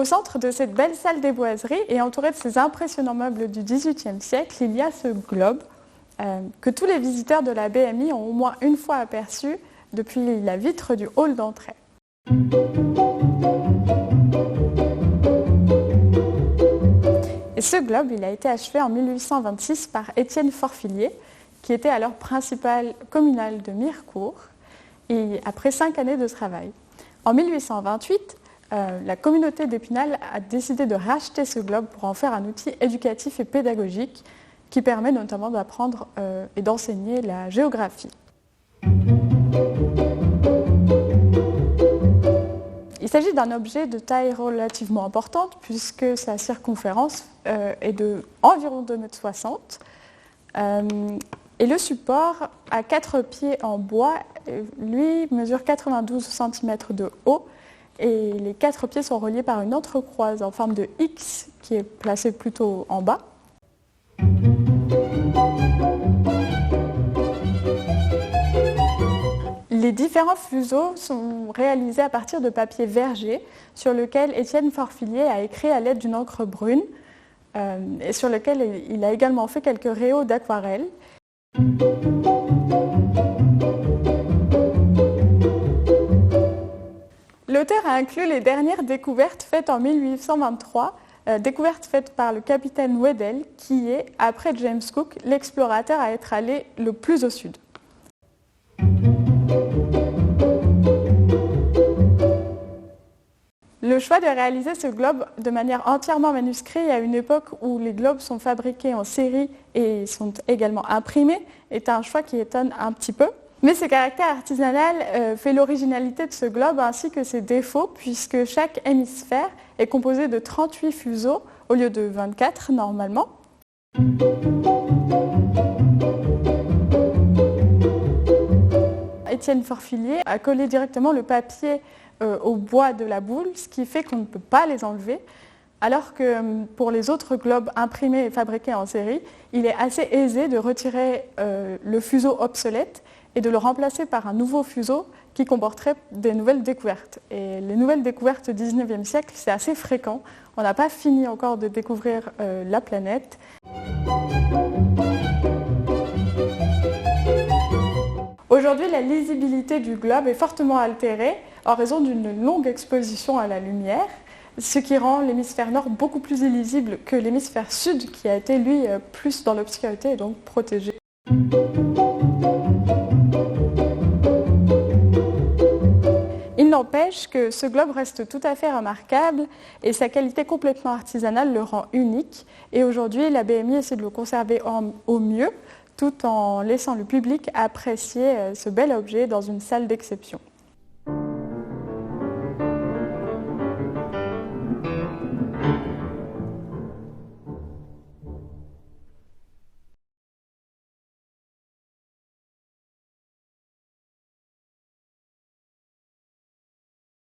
centre de cette belle salle des boiseries et entouré de ces impressionnants meubles du XVIIIe siècle, il y a ce globe que tous les visiteurs de la BMI ont au moins une fois aperçu depuis la vitre du hall d'entrée. Et ce globe, il a été achevé en 1826 par Étienne Forfillier, qui était alors principal communal de Mirecourt, et après 5 années de travail. En 1828, la communauté d'Épinal a décidé de racheter ce globe pour en faire un outil éducatif et pédagogique qui permet notamment d'apprendre et d'enseigner la géographie. Il s'agit d'un objet de taille relativement importante puisque sa circonférence est de environ 2,60 m. Et le support à 4 pieds en bois, lui, mesure 92 cm de haut. Et les 4 pieds sont reliés par une entrecroise en forme de X qui est placée plutôt en bas. Les différents fuseaux sont réalisés à partir de papier verger sur lequel Étienne Forfillier a écrit à l'aide d'une encre brune et sur lequel il a également fait quelques réaux d'aquarelle. L'auteur a inclus les dernières découvertes faites en 1823, découvertes faites par le capitaine Weddell, qui est, après James Cook, l'explorateur à être allé le plus au sud. Le choix de réaliser ce globe de manière entièrement manuscrite à une époque où les globes sont fabriqués en série et sont également imprimés est un choix qui étonne un petit peu. Mais ce caractère artisanal fait l'originalité de ce globe ainsi que ses défauts puisque chaque hémisphère est composé de 38 fuseaux au lieu de 24 normalement. Étienne Forfillier a collé directement le papier au bois de la boule, ce qui fait qu'on ne peut pas les enlever, alors que pour les autres globes imprimés et fabriqués en série, il est assez aisé de retirer le fuseau obsolète et de le remplacer par un nouveau fuseau qui comporterait des nouvelles découvertes. Et les nouvelles découvertes du XIXe siècle, c'est assez fréquent. On n'a pas fini encore de découvrir la planète. Aujourd'hui, la lisibilité du globe est fortement altérée en raison d'une longue exposition à la lumière, ce qui rend l'hémisphère nord beaucoup plus illisible que l'hémisphère sud qui a été, lui, plus dans l'obscurité et donc protégé. Il n'empêche que ce globe reste tout à fait remarquable et sa qualité complètement artisanale le rend unique. Et aujourd'hui, la BMI essaie de le conserver au mieux, tout en laissant le public apprécier ce bel objet dans une salle d'exception.